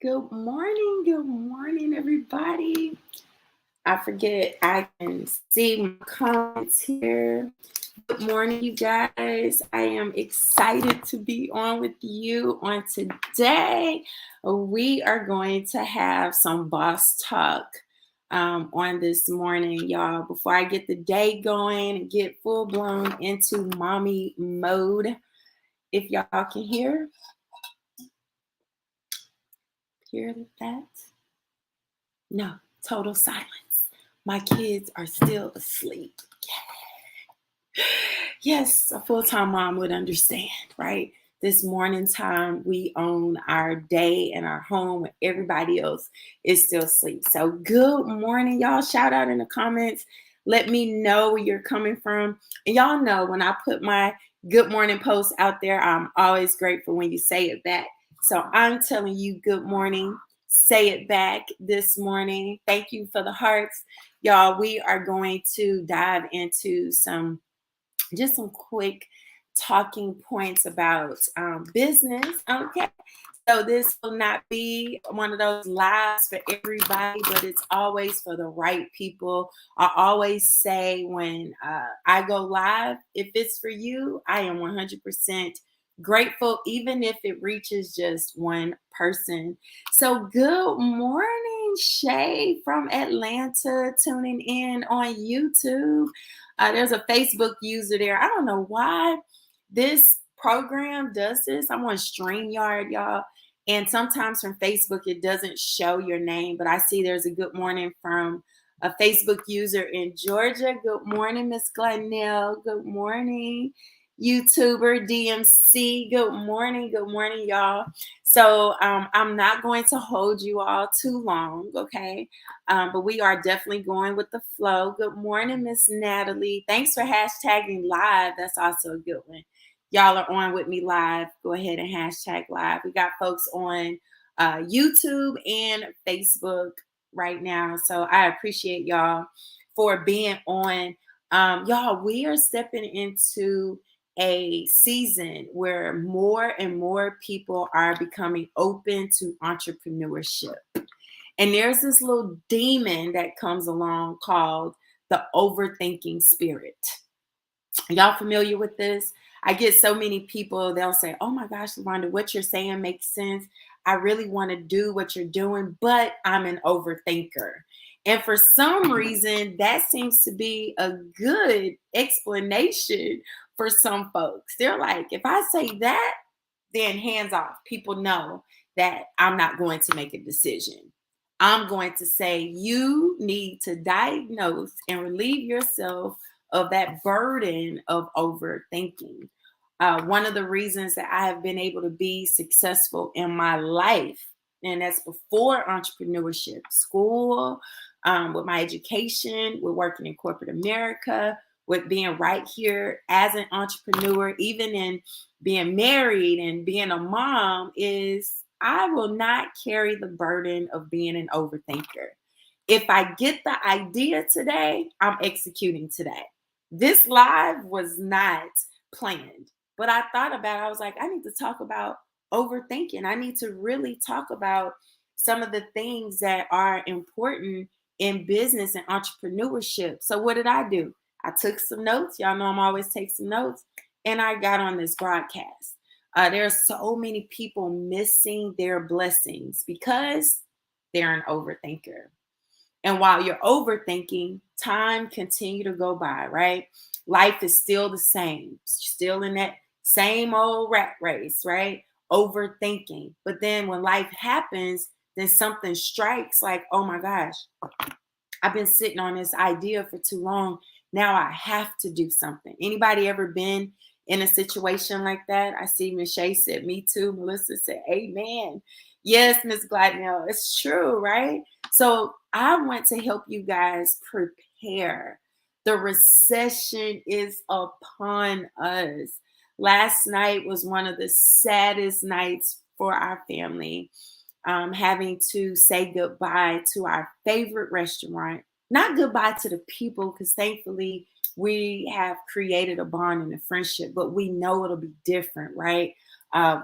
Good morning, everybody. I forget I can see my comments here. Good morning, you guys. I am excited to be on with you on today. We are going to have some boss talk on this morning, y'all. Before I get the day going and get full blown into mommy mode, if y'all can hear that. No, total silence. My kids are still asleep. Yes, a full-time mom would understand, right? This morning time, we own our day and our home when everybody else is still asleep. So good morning, y'all. Shout out in the comments. Let me know where you're coming from. And y'all know when I put my good morning post out there, I'm always grateful when you say it back. So I'm telling you good morning. Say it back this morning. Thank you for the hearts. Y'all, we are going to dive into some quick talking points about business. Okay. So this will not be one of those lives for everybody, but it's always for the right people. I always say when I go live, if it's for you, I am 100% grateful, even if it reaches just one person. So good morning, Shay from Atlanta, tuning in on YouTube. There's a Facebook user there. I don't know why this program does this. I'm on StreamYard, y'all. And sometimes from Facebook, it doesn't show your name, but I see there's a good morning from a Facebook user in Georgia. Good morning, Miss Glenelle. Good morning, YouTuber DMC. Good morning. Good morning, y'all. So I'm not going to hold you all too long, okay? But we are definitely going with the flow. Good morning, Miss Natalie. Thanks for hashtagging live. That's also a good one. Y'all are on with me live. Go ahead and hashtag live. We got folks on YouTube and Facebook right now. So I appreciate y'all for being on. Y'all, we are stepping into a season where more and more people are becoming open to entrepreneurship. And there's this little demon that comes along called the overthinking spirit. Y'all familiar with this? I get so many people, they'll say, oh my gosh, LaRonda, what you're saying makes sense. I really want to do what you're doing, but I'm an overthinker. And for some reason, that seems to be a good explanation for some folks. They're like, if I say that, then hands off. People know that I'm not going to make a decision. I'm going to say you need to diagnose and relieve yourself of that burden of overthinking. One of the reasons that I have been able to be successful in my life, and that's before entrepreneurship, school, with my education, with working in corporate America, with being right here as an entrepreneur, even in being married and being a mom, is I will not carry the burden of being an overthinker. If I get the idea today, I'm executing today. This live was not planned, but I thought about it. I was like, I need to talk about overthinking. I need to really talk about some of the things that are important in business and entrepreneurship. So what did I do? I took some notes. Y'all know I'm always take some notes. And I got on this broadcast. There are so many people missing their blessings because they're an overthinker. And while you're overthinking, time continue to go by, right? Life is still the same. Still in that same old rat race, right? Overthinking. But then when life happens, then something strikes like, oh my gosh, I've been sitting on this idea for too long. Now I have to do something. Anybody ever been in a situation like that? I see Miss Shay said, me too. Melissa said, amen. Yes, Miss Gladnell, it's true, right? So I want to help you guys prepare. The recession is upon us. Last night was one of the saddest nights for our family, having to say goodbye to our favorite restaurant. Not goodbye to the people, because thankfully we have created a bond and a friendship, but we know it'll be different, right?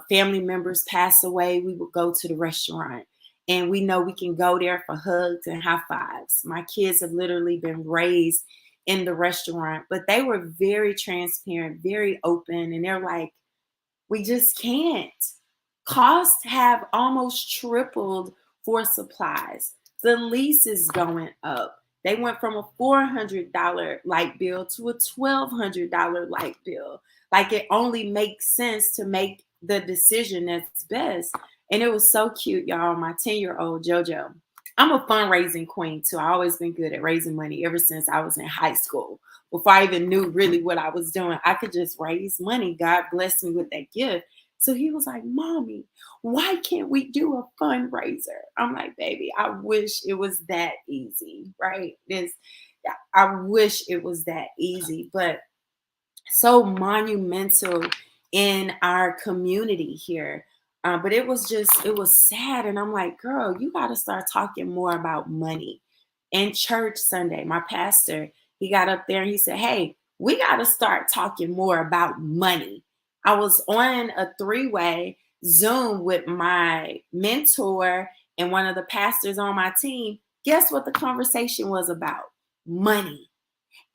Family members pass away, we will go to the restaurant. and we know we can go there for hugs and high fives. My kids have literally been raised in the restaurant, but they were very transparent, very open, and they're like, we just can't. Costs have almost tripled for supplies. The lease is going up. They went from a $400 light bill to a $1,200 light bill. Like, it only makes sense to make the decision that's best. And it was so cute, y'all. My 10-year-old JoJo. I'm a fundraising queen too. I always been good at raising money ever since I was in high school. Before I even knew really what I was doing, I could just raise money. God blessed me with that gift. So he was like, Mommy, why can't we do a fundraiser? I'm like, baby, I wish it was that easy, right? I wish it was that easy, but so monumental in our community here. But it was sad. And I'm like, girl, you got to start talking more about money. In church Sunday, my pastor, he got up there and he said, hey, we got to start talking more about money. I was on a 3-way Zoom with my mentor and one of the pastors on my team. Guess what the conversation was about? Money.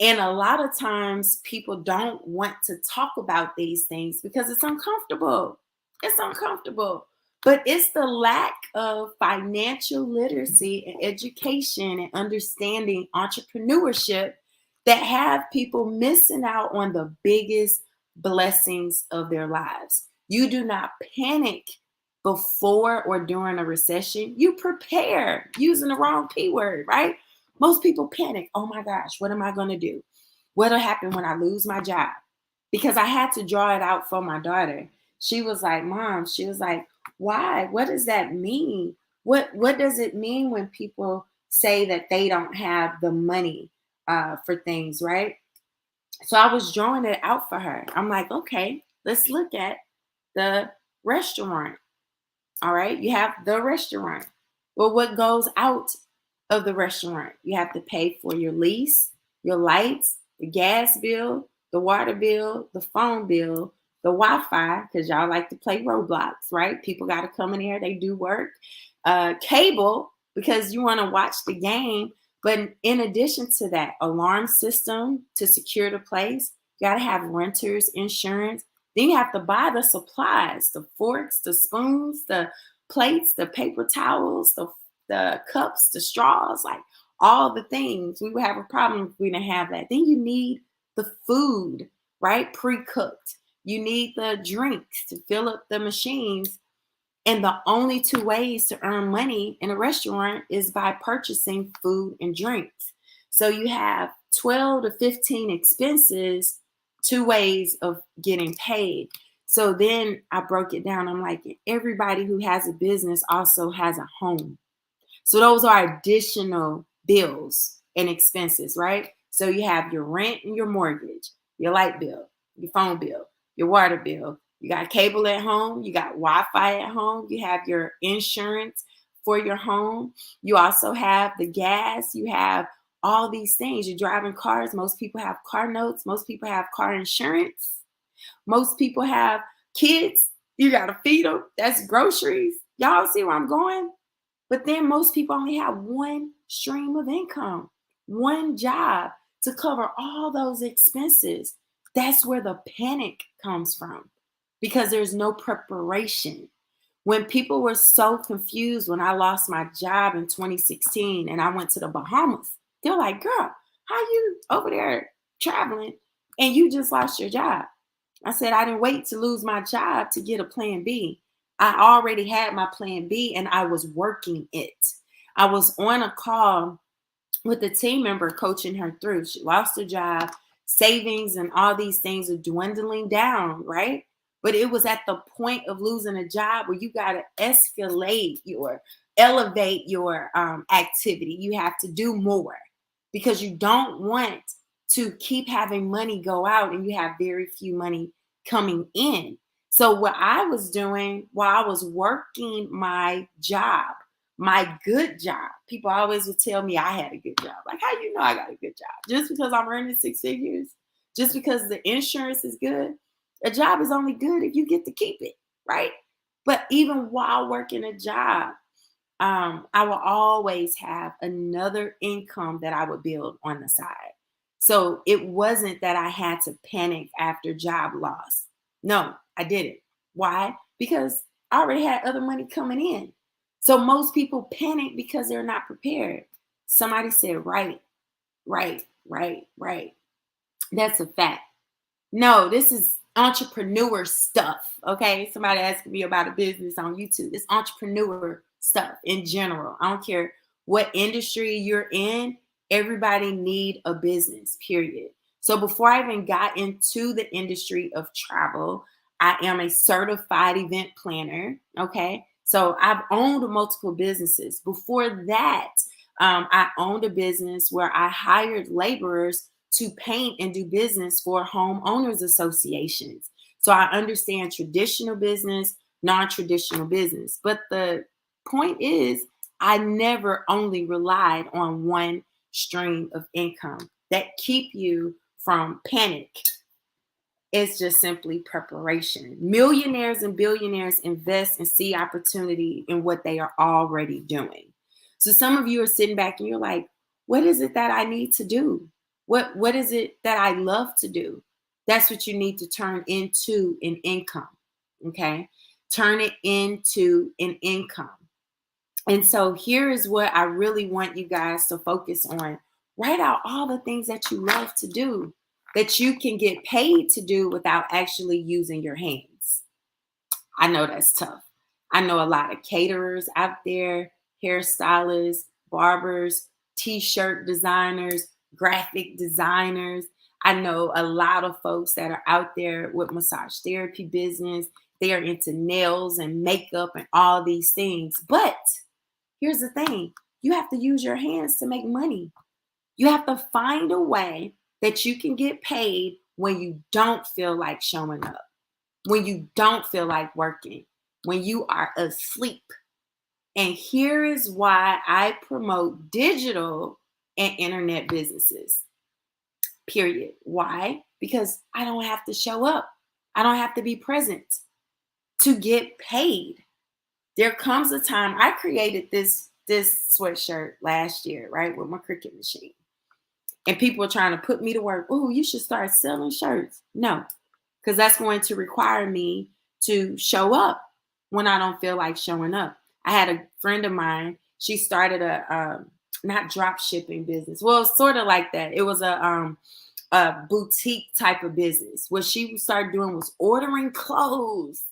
And a lot of times people don't want to talk about these things because it's uncomfortable. It's uncomfortable. But it's the lack of financial literacy and education and understanding entrepreneurship that have people missing out on the biggest blessings of their lives. You do not panic before or during a recession. You prepare, using the wrong P word, right? Most people panic. Oh my gosh, what am I going to do? What'll happen when I lose my job? Because I had to draw it out for my daughter. She was like, Mom, she was like, why? What does that mean? What does it mean when people say that they don't have the money for things, right? So I was drawing it out for her. I'm like, okay, let's look at the restaurant. All right, you have the restaurant. Well, what goes out of the restaurant? You have to pay for your lease, your lights, the gas bill, the water bill, the phone bill, the Wi-Fi, because y'all like to play Roblox, right? People got to come in here, they do work. Cable, because you want to watch the game. But in addition to that, alarm system to secure the place. You got to have renters insurance. Then you have to buy the supplies, the forks, the spoons, the plates, the paper towels, the cups, the straws, like all the things. We would have a problem if we didn't have that. Then you need the food, right? Pre-cooked. You need the drinks to fill up the machines. And the only 2 ways to earn money in a restaurant is by purchasing food and drinks. So you have 12 to 15 expenses, 2 ways of getting paid. So then I broke it down. I'm like, everybody who has a business also has a home. So those are additional bills and expenses, right? So you have your rent and your mortgage, your light bill, your phone bill, your water bill. You got cable at home. You got Wi-Fi at home. You have your insurance for your home. You also have the gas. You have all these things. You're driving cars. Most people have car notes. Most people have car insurance. Most people have kids. You got to feed them. That's groceries. Y'all see where I'm going? But then most people only have one stream of income, one job to cover all those expenses. That's where the panic comes from, because there's no preparation. When people were so confused when I lost my job in 2016 and I went to the Bahamas, they're like, girl, how you over there traveling and you just lost your job? I said, I didn't wait to lose my job to get a plan B. I already had my plan B and I was working it. I was on a call with a team member coaching her through. She lost her job, savings and all these things are dwindling down, right? But it was at the point of losing a job where you got to elevate your activity. You have to do more because you don't want to keep having money go out and you have very few money coming in. So what I was doing while I was working my job, my good job, people always would tell me I had a good job. Like, how you know I got a good job? Just because I'm earning 6 figures? Just because the insurance is good? A job is only good if you get to keep it, right? But even while working a job, I will always have another income that I would build on the side. So it wasn't that I had to panic after job loss. No, I didn't. Why? Because I already had other money coming in. So most people panic because they're not prepared. Somebody said, right, right, right, right. That's a fact. No, this is entrepreneur stuff. Okay. Somebody asking me about a business on YouTube. It's entrepreneur stuff in general. I don't care what industry you're in, everybody need a business, period. So before I even got into the industry of travel, I am a certified event planner. Okay. So I've owned multiple businesses. Before that, I owned a business where I hired laborers to paint and do business for homeowners associations. So I understand traditional business, non-traditional business. But the point is, I never only relied on one stream of income that keep you from panic. It's just simply preparation. Millionaires and billionaires invest and see opportunity in what they are already doing. So some of you are sitting back and you're like, what is it that I need to do? What is it that I love to do? That's what you need to turn into an income. Okay? Turn it into an income. And so here is what I really want you guys to focus on. Write out all the things that you love to do that you can get paid to do without actually using your hands. I know that's tough. I know a lot of caterers out there, hairstylists, barbers, t-shirt designers, graphic designers. I know a lot of folks that are out there with massage therapy business. They are into nails and makeup and all these things. But here's the thing. You have to use your hands to make money. You have to find a way that you can get paid when you don't feel like showing up, when you don't feel like working, when you are asleep. And here is why I promote digital and internet businesses, period. Why? Because I don't have to show up. I don't have to be present to get paid. There comes a time I created this sweatshirt last year, right, with my Cricut machine. And people are trying to put me to work. Oh, you should start selling shirts. No, because that's going to require me to show up when I don't feel like showing up. I had a friend of mine. She started a not drop shipping business. Well, it's sort of like that. It was a boutique type of business. What she started doing was ordering clothes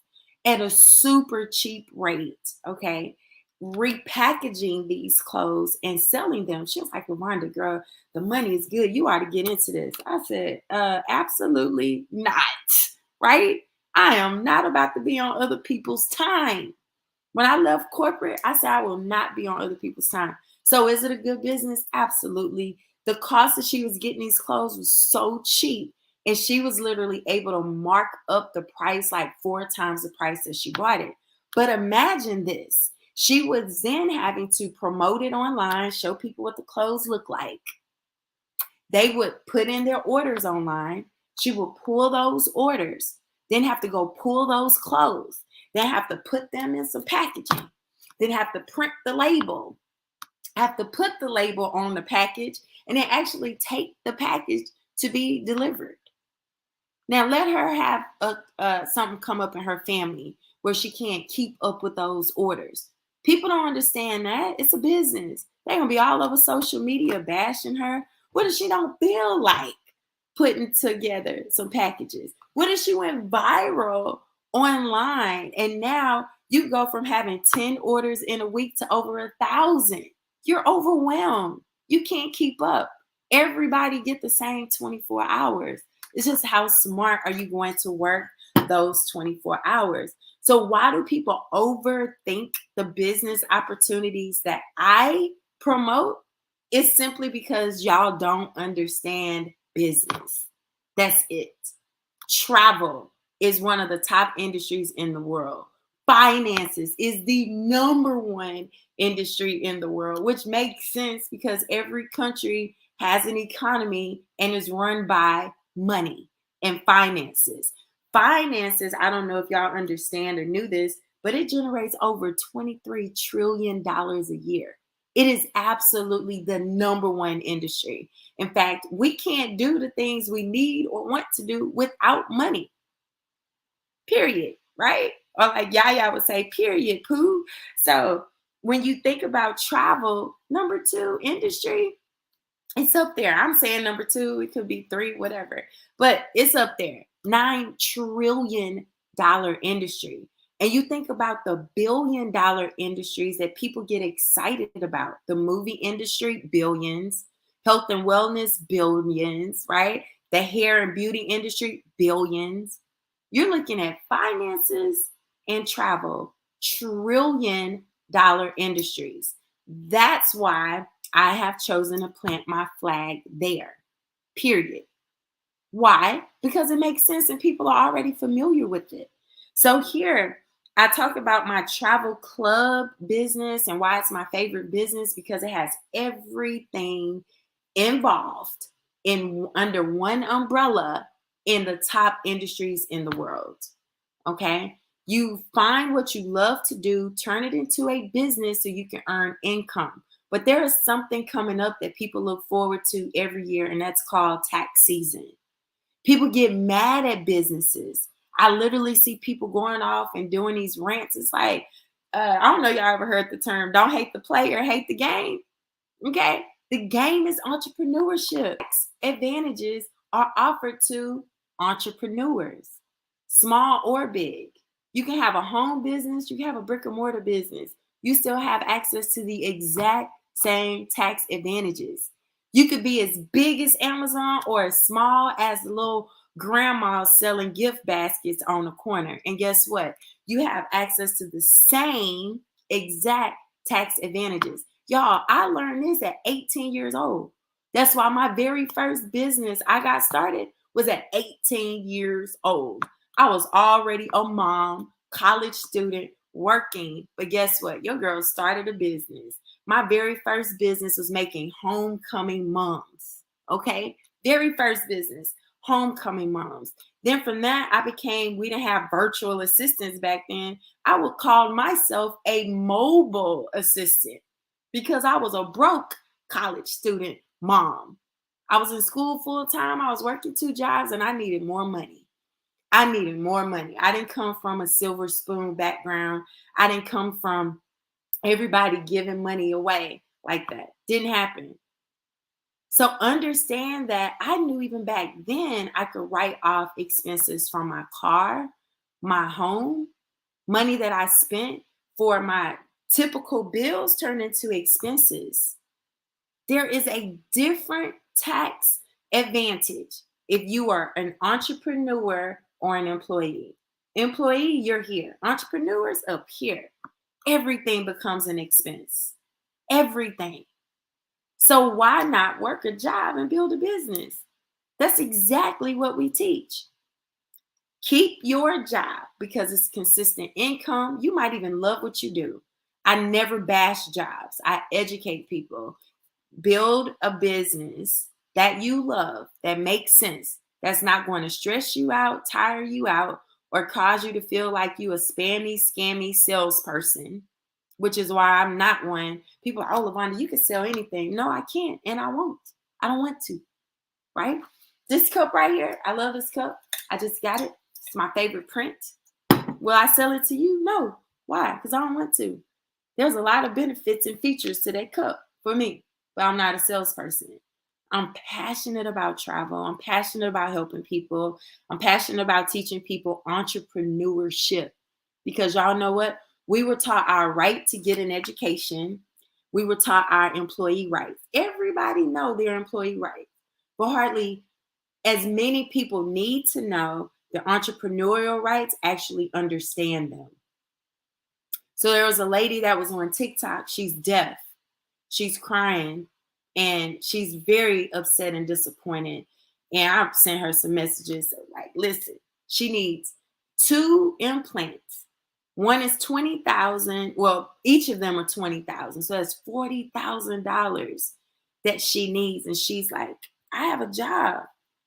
at a super cheap rate. Okay. Repackaging these clothes and selling them. She was like, Rwanda, girl, the money is good. You ought to get into this. I said, absolutely not. Right? I am not about to be on other people's time. When I left corporate, I said, I will not be on other people's time. So is it a good business? Absolutely. The cost that she was getting these clothes was so cheap. And she was literally able to mark up the price like 4 times the price that she bought it. But imagine this. She was then having to promote it online, show people what the clothes look like. They would put in their orders online. She would pull those orders, then have to go pull those clothes, then have to put them in some packaging, then have to print the label, have to put the label on the package, and then actually take the package to be delivered. Now let her have something come up in her family where she can't keep up with those orders. People don't understand that. It's a business. They're going to be all over social media bashing her. What if she don't feel like putting together some packages? What if she went viral online and now you go from having 10 orders in a week to over 1,000? You're overwhelmed. You can't keep up. Everybody get the same 24 hours. It's just how smart are you going to work those 24 hours? So why do people overthink the business opportunities that I promote? It's simply because y'all don't understand business. That's it. Travel is one of the top industries in the world. Finances is the #1 industry in the world, which makes sense because every country has an economy and is run by money and finances. Finances, I don't know if y'all understand or knew this, but it generates over $23 trillion a year. It is absolutely the number one industry. In fact, we can't do the things we need or want to do without money, period, right? Or like Yaya would say, period, poo. So when you think about travel, number two industry, it's up there. I'm saying number two, it could be three, whatever, but it's up there. $9 trillion industry. And you think about the $1 billion industries that people get excited about. The movie industry, billions. Health and wellness, billions, right? The hair and beauty industry, billions. You're looking at finances and travel, $1 trillion industries. That's why I have chosen to plant my flag there, period. Why? Because it makes sense and people are already familiar with it. So here, I talk about my travel club business and why it's my favorite business because it has everything involved in under one umbrella in the top industries in the world. Okay? You find what you love to do, turn it into a business so you can earn income. But there is something coming up that people look forward to every year, and that's called tax season. People get mad at businesses. I literally see people going off and doing these rants. It's like, I don't know, y'all ever heard the term, don't hate the player, hate the game. Okay? The game is entrepreneurship. Advantages are offered to entrepreneurs, small or big. You can have a home business, you can have a brick and mortar business. You still have access to the exact same tax advantages. You could be as big as Amazon or as small as the little grandma selling gift baskets on the corner. And guess what? You have access to the same exact tax advantages. Y'all, I learned this at 18 years old. That's why my very first business I got started was at 18 years old. I was already a mom, college student, working. But guess what? Your girl started a business. My very first business was making homecoming moms. Okay? Very first business, homecoming moms. Then from that, we didn't have virtual assistants back then. I would call myself a mobile assistant because I was a broke college student mom. I was in school full time. I was working 2 jobs and I needed more money. I needed more money. I didn't come from a silver spoon background. I didn't come from everybody giving money away like that. Didn't happen. So understand that I knew even back then I could write off expenses from my car, my home, money that I spent for my typical bills turned into expenses. There is a different tax advantage if you are an entrepreneur or an employee. Employee, you're here. Entrepreneurs up here. Everything becomes an expense. Everything. So why not work a job and build a business? That's exactly what we teach. Keep your job because it's consistent income. You might even love what you do. I never bash jobs. I educate people. Build a business that you love, that makes sense, that's not going to stress you out, tire you out, or cause you to feel like you a spammy, scammy salesperson, which is why I'm not one. People are, oh, Lavonda, you can sell anything. No, I can't, and I won't. I don't want to, right? This cup right here, I love this cup. I just got it. It's my favorite print. Will I sell it to you? No. Why? Because I don't want to. There's a lot of benefits and features to that cup for me, but I'm not a salesperson. I'm passionate about travel. I'm passionate about helping people. I'm passionate about teaching people entrepreneurship because y'all know what? We were taught our right to get an education. We were taught our employee rights. Everybody know their employee rights, but hardly as many people need to know the entrepreneurial rights, actually understand them. So there was a lady that was on TikTok. She's deaf. She's crying and she's very upset and disappointed. And I've sent her some messages like, listen, she needs 2 implants. One is $20,000. Well, each of them are $20,000. So that's $40,000 that she needs. And she's like, I have a job.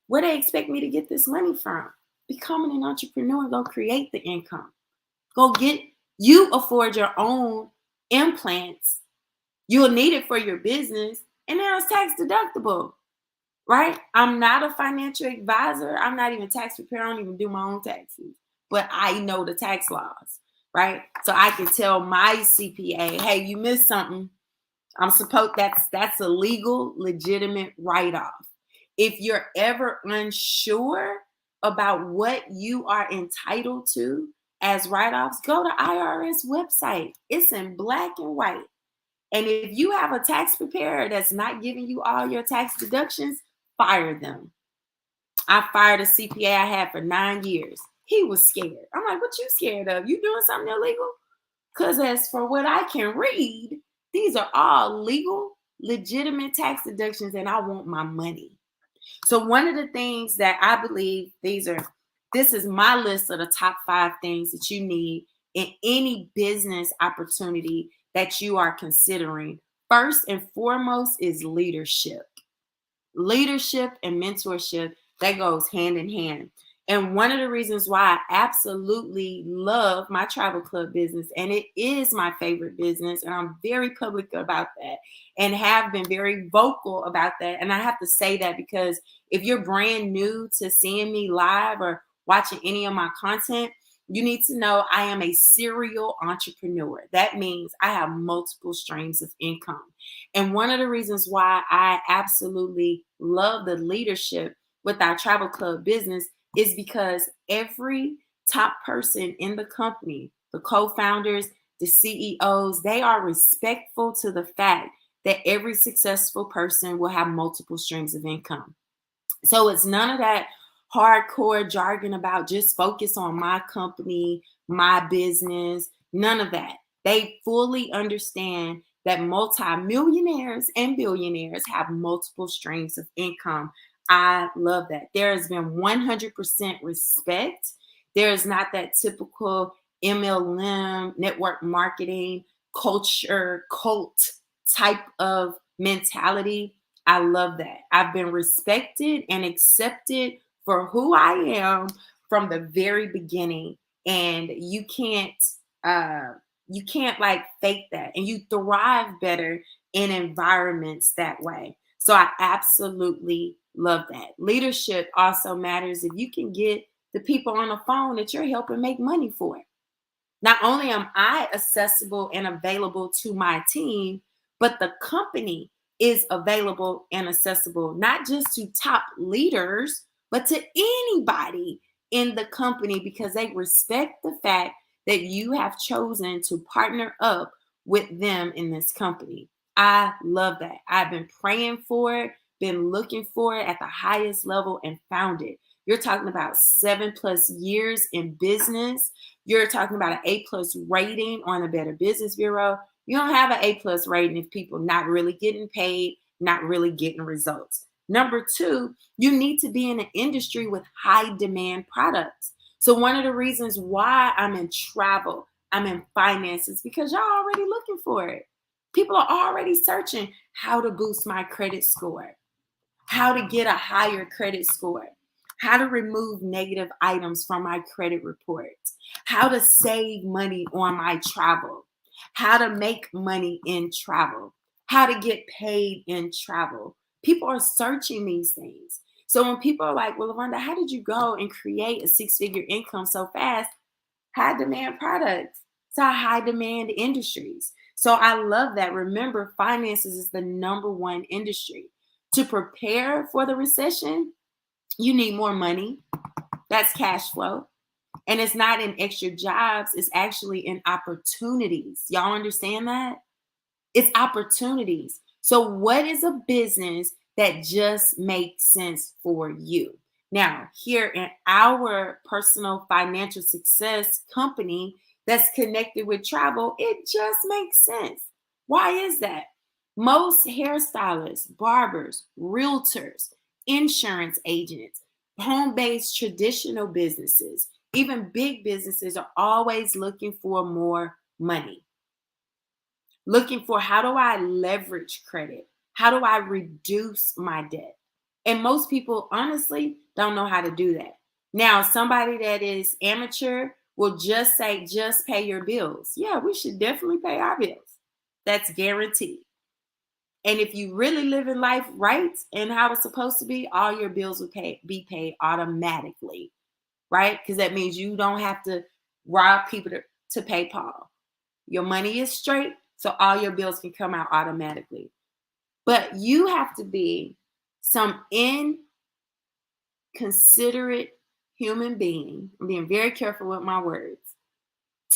Where do they expect me to get this money from? Becoming an entrepreneur, go create the income. Go get You afford your own implants. You'll need it for your business, and now it's tax deductible, right? I'm not a financial advisor. I'm not even tax preparer. I don't even do my own taxes, but I know the tax laws, right? So I can tell my CPA, hey, you missed something. That's a legal, legitimate write-off. If you're ever unsure about what you are entitled to as write-offs, go to IRS website. It's in black and white. And if you have a tax preparer that's not giving you all your tax deductions, fire them. I fired a CPA I had for 9 years. He was scared. I'm like, what you scared of? You doing something illegal? Because as for what I can read, these are all legal, legitimate tax deductions, and I want my money. So one of the things that I believe this is my list of the top 5 things that you need in any business opportunity that you are considering. First and foremost is leadership. Leadership and mentorship, that goes hand in hand. And one of the reasons why I absolutely love my travel club business, and it is my favorite business, and I'm very public about that and have been very vocal about that. And I have to say that because if you're brand new to seeing me live or watching any of my content, you need to know I am a serial entrepreneur. That means I have multiple streams of income. And one of the reasons why I absolutely love the leadership with our travel club business is because every top person in the company, the co-founders, the CEOs, they are respectful to the fact that every successful person will have multiple streams of income. So it's none of that hardcore jargon about just focus on my company, my business, none of that. They fully understand that multimillionaires and billionaires have multiple streams of income. I love that. There has been 100% respect. There is not that typical MLM, network marketing, culture, cult type of mentality. I love that. I've been respected and accepted for who I am from the very beginning. And you can't like fake that. And you thrive better in environments that way. So I absolutely love that. Leadership also matters if you can get the people on the phone that you're helping make money for. Not only am I accessible and available to my team, but the company is available and accessible, not just to top leaders, but to anybody in the company because they respect the fact that you have chosen to partner up with them in this company. I love that. I've been praying for it, been looking for it at the highest level and found it. You're talking about 7+ years in business. You're talking about an A+ rating on the Better Business Bureau. You don't have an A+ rating if people not really getting paid, not really getting results. Number 2, you need to be in an industry with high demand products. So one of the reasons why I'm in travel, I'm in finance is because y'all already looking for it. People are already searching how to boost my credit score, how to get a higher credit score, how to remove negative items from my credit report, how to save money on my travel, how to make money in travel, how to get paid in travel. People are searching these things. So when people are like, well, Lavonda, how did you go and create a 6-figure income so fast? High demand products. It's our high demand industries. So I love that. Remember, finances is the number one industry. To prepare for the recession, you need more money. That's cash flow. And it's not in extra jobs, it's actually in opportunities. Y'all understand that? It's opportunities. So, what is a business that just makes sense for you? Now, here in our personal financial success company that's connected with travel, it just makes sense. Why is that? Most hairstylists, barbers, realtors, insurance agents, home-based traditional businesses, even big businesses are always looking for more money. Looking for how do I leverage credit? How do I reduce my debt? And most people honestly don't know how to do that. Now, somebody that is amateur will just say, just pay your bills. Yeah, we should definitely pay our bills. That's guaranteed. And if you really live in life right and how it's supposed to be, all your bills will be paid automatically, right? Because that means you don't have to rob people to pay Paul. Your money is straight, so all your bills can come out automatically. But you have to be some inconsiderate human being. I'm being very careful with my words,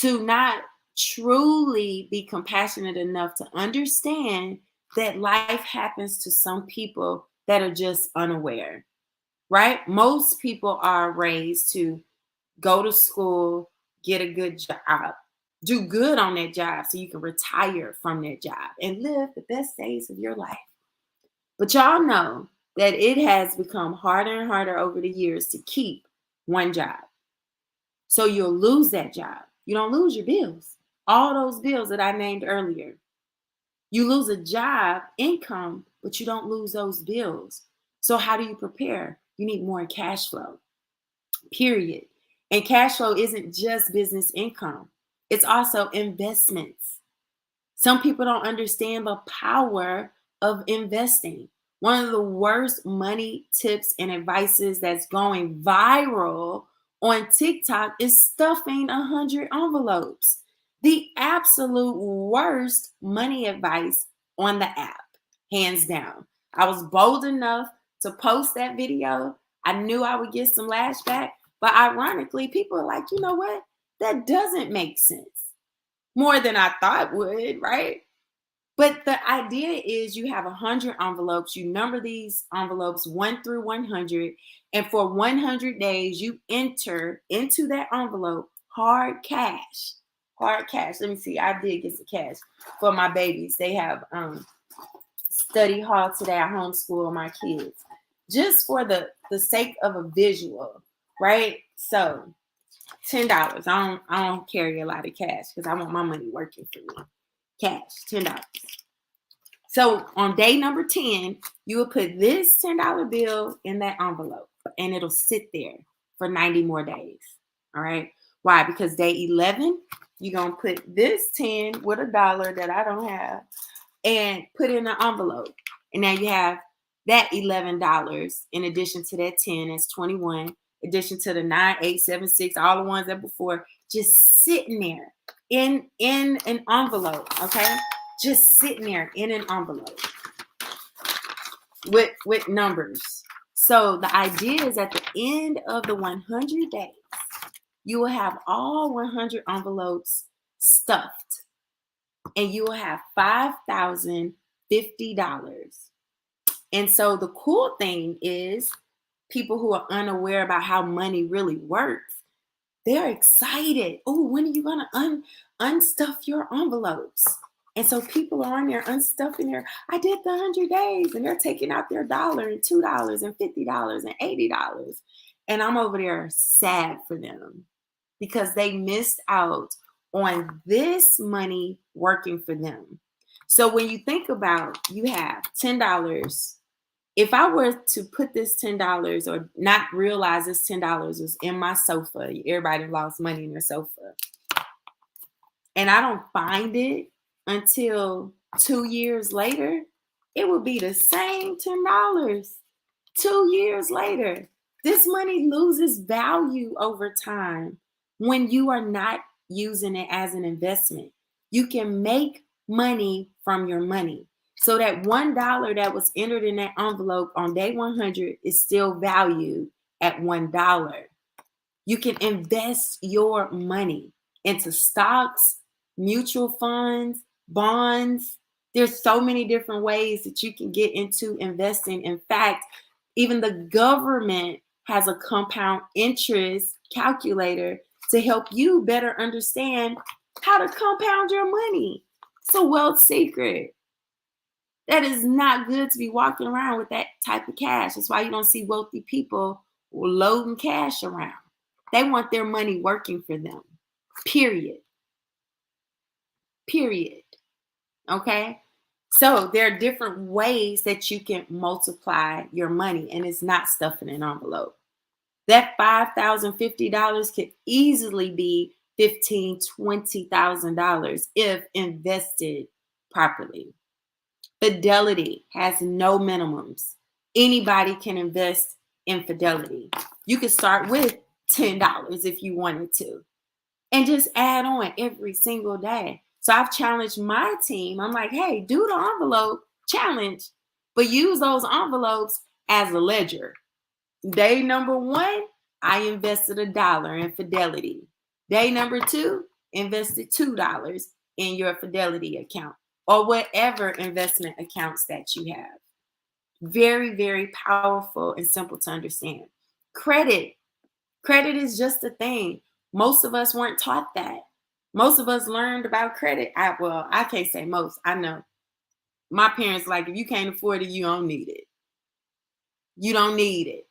to not truly be compassionate enough to understand that life happens to some people that are just unaware, right? Most people are raised to go to school, get a good job, do good on that job so you can retire from that job and live the best days of your life. But y'all know that it has become harder and harder over the years to keep one job. So you'll lose that job. You don't lose your bills. All those bills that I named earlier. You lose a job, income, but you don't lose those bills. So how do you prepare? You need more cash flow, period. And cash flow isn't just business income. It's also investments. Some people don't understand the power of investing. One of the worst money tips and advices that's going viral on TikTok is stuffing 100 envelopes. The absolute worst money advice on the app, hands down. I was bold enough to post that video. I knew I would get some lashback, but ironically, people are like, you know what? That doesn't make sense. More than I thought would, right? But the idea is you have 100 envelopes. You number these envelopes 1 through 100. And for 100 days, you enter into that envelope hard cash. Hard cash. Let me see. I did get some cash for my babies. They have study hall today. I homeschool my kids. Just for the sake of a visual, right? So $10. I don't carry a lot of cash because I want my money working for me. Cash, $10. So on day number 10, you will put this $10 bill in that envelope and it'll sit there for 90 more days. All right. Why? Because day 11, you're going to put this 10 with a dollar that I don't have and put it in an envelope. And now you have that $11 in addition to that 10, that's 21, addition to the 9, 8, 7, 6, all the ones that before, just sitting there in an envelope, okay? Just sitting there in an envelope with numbers. So the idea is at the end of the 100 days, you will have all 100 envelopes stuffed and you will have $5,050. And so the cool thing is people who are unaware about how money really works, they're excited. Oh, when are you going to unstuff your envelopes? And so people are on there unstuffing their, I did the 100 days, and they're taking out their $1 and $2 and $50 and $80. And I'm over there sad for them because they missed out on this money working for them. So when you think about, you have $10. If I were to put this $10 or not realize this $10 was in my sofa, everybody lost money in their sofa, and I don't find it until 2 years later, it would be the same $10 2 years later. This money loses value over time when you are not using it as an investment. You can make money from your money. So that $1 that was entered in that envelope on day 100 is still valued at $1. You can invest your money into stocks, mutual funds, bonds. There's so many different ways that you can get into investing. In fact, even the government has a compound interest calculator to help you better understand how to compound your money. It's a wealth secret. That is not good to be walking around with that type of cash. That's why you don't see wealthy people loading cash around. They want their money working for them. Period. Period. Okay? So there are different ways that you can multiply your money, and it's not stuffing an envelope. That $5,050 could easily be $15,000-$20,000 if invested properly. Fidelity has no minimums. Anybody can invest in Fidelity. You could start with $10 if you wanted to, and just add on every single day. So I've challenged my team. I'm like, hey, do the envelope challenge, but use those envelopes as a ledger. Day number one, I invested $1 in Fidelity. Day number two, invested $2 in your Fidelity account or whatever investment accounts that you have. Very, very powerful and simple to understand. Credit. Credit is just a thing. Most of us weren't taught that. Most of us learned about credit. I can't say most. I know. My parents like, if you can't afford it, you don't need it. You don't need it.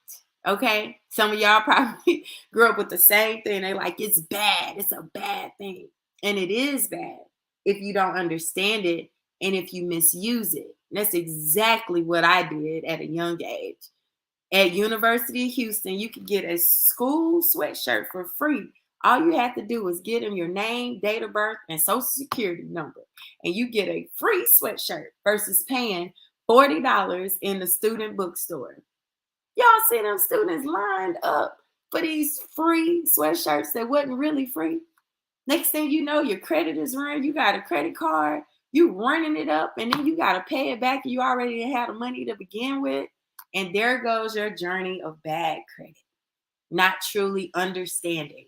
Okay? Some of y'all probably grew up with the same thing. They like, it's bad. It's a bad thing. And it is bad if you don't understand it and if you misuse it. And that's exactly what I did at a young age. At University of Houston, you could get a school sweatshirt for free. All you had to do was get them your name, date of birth, and social security number. And you get a free sweatshirt versus paying $40 in the student bookstore. Y'all see them students lined up for these free sweatshirts that wasn't really free. Next thing you know, your credit is run. You got a credit card. You running it up, and then you got to pay it back. You already had the money to begin with. And there goes your journey of bad credit, not truly understanding.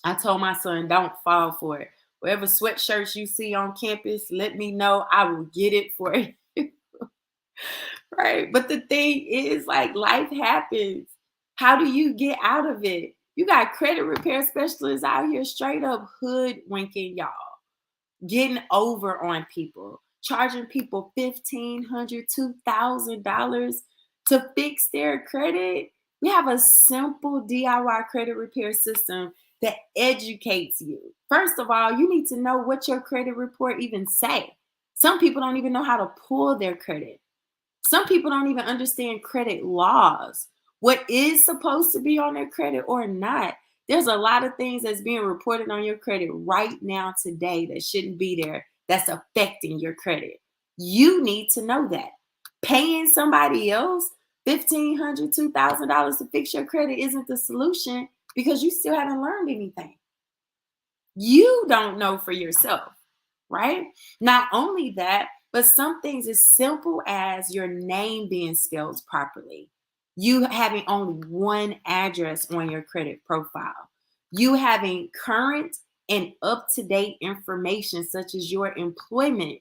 I told my son, don't fall for it. Whatever sweatshirts you see on campus, let me know. I will get it for you. Right? But the thing is, like, life happens. How do you get out of it? You got credit repair specialists out here straight up hoodwinking y'all, getting over on people, charging people $1,500, $2,000 to fix their credit. We have a simple DIY credit repair system that educates you. First of all, you need to know what your credit report even say. Some people don't even know how to pull their credit. Some people don't even understand credit laws. What is supposed to be on their credit or not. There's a lot of things that's being reported on your credit right now today that shouldn't be there, that's affecting your credit. You need to know that. Paying somebody else $1,500, $2,000 to fix your credit isn't the solution because you still haven't learned anything. You don't know for yourself, right? Not only that, but some things as simple as your name being spelled properly. You having only one address on your credit profile. You having current and up-to-date information such as your employment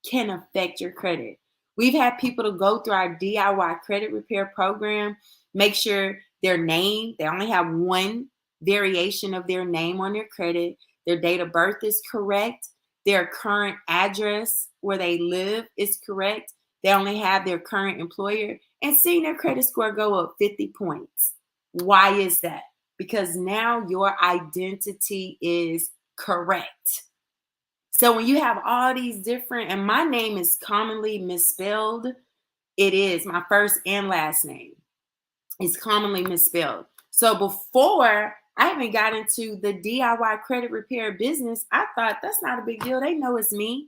can affect your credit. We've had people to go through our DIY credit repair program, make sure their name, they only have one variation of their name on their credit, their date of birth is correct, their current address where they live is correct, they only have their current employer, and seeing their credit score go up 50 points. Why is that? Because now your identity is correct. So when you have all these different, and my name is commonly misspelled, it is my first and last name. It's commonly misspelled. So before I even got into the DIY credit repair business, I thought that's not a big deal. They know it's me.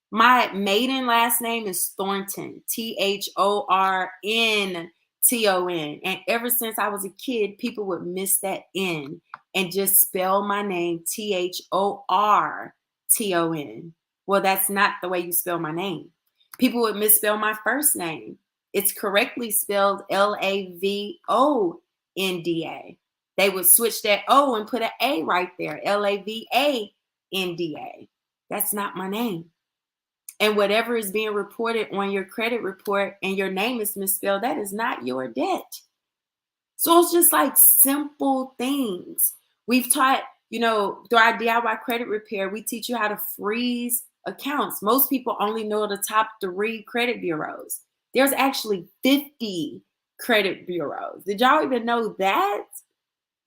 My maiden last name is Thornton, Thornton. And ever since I was a kid, people would miss that N and just spell my name Thorton. Well, that's not the way you spell my name. People would misspell my first name. It's correctly spelled Lavonda. They would switch that O and put an A right there, Lavanda. That's not my name. And whatever is being reported on your credit report and your name is misspelled, that is not your debt. So it's just like simple things. We've taught, through our DIY credit repair, we teach you how to freeze accounts. Most people only know the top 3 credit bureaus. There's actually 50 credit bureaus. Did y'all even know that?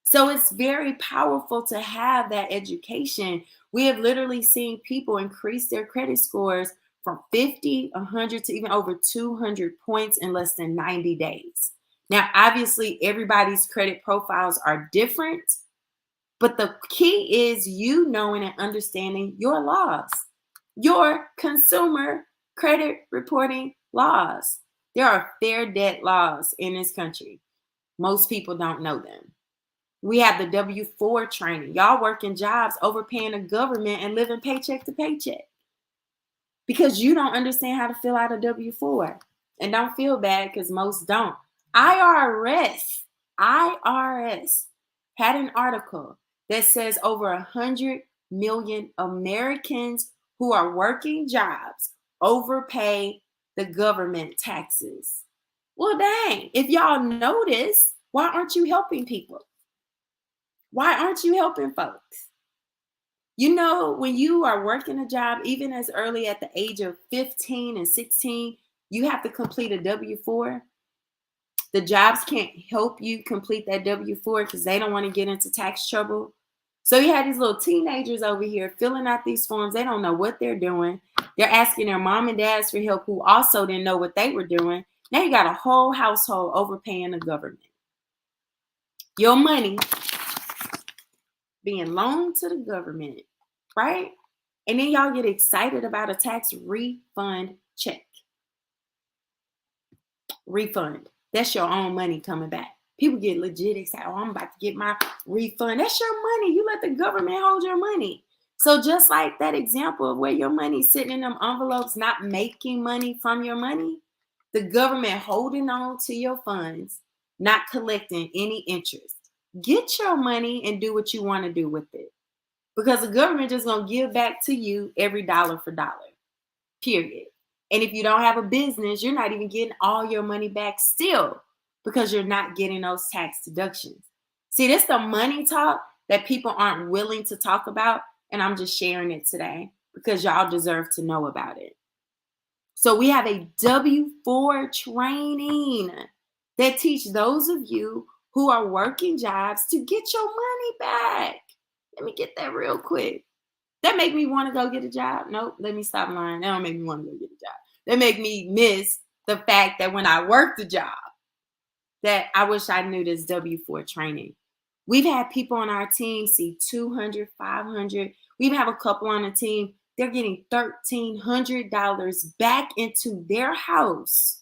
So it's very powerful to have that education. We have literally seen people increase their credit scores from 50, 100 to even over 200 points in less than 90 days. Now, obviously, everybody's credit profiles are different, but the key is you knowing and understanding your laws, your consumer credit reporting laws. There are fair debt laws in this country. Most people don't know them. We have the W-4 training. Y'all working jobs, overpaying the government and living paycheck to paycheck because you don't understand how to fill out a W-4. And don't feel bad because most don't. IRS had an article that says over 100 million Americans who are working jobs overpay the government taxes. Well, dang, if y'all notice, why aren't you helping people? Why aren't you helping folks? You know, when you are working a job, even as early at the age of 15 and 16, you have to complete a W-4. The jobs can't help you complete that W-4 because they don't want to get into tax trouble. So you have these little teenagers over here filling out these forms. They don't know what they're doing. They're asking their mom and dads for help who also didn't know what they were doing. Now you got a whole household overpaying the government. Your money being loaned to the government, right? And then y'all get excited about a tax refund check. Refund. That's your own money coming back. People get legit excited. Oh, I'm about to get my refund. That's your money. You let the government hold your money. So just like that example of where your money's sitting in them envelopes, not making money from your money, the government holding on to your funds, not collecting any interest. Get your money and do what you want to do with it. Because the government just going to give back to you every dollar for dollar. Period. And if you don't have a business, you're not even getting all your money back still because you're not getting those tax deductions. See, this is the money talk that people aren't willing to talk about. And I'm just sharing it today because y'all deserve to know about it. So we have a W-4 training that teach those of you who are working jobs to get your money back. Let me get that real quick. That make me want to go get a job? Nope, let me stop lying. That don't make me want to go get a job. That make me miss the fact that when I worked the job, that I wish I knew this W-4 training. We've had people on our team see 200, 500. We even have a couple on the team. They're getting $1,300 back into their house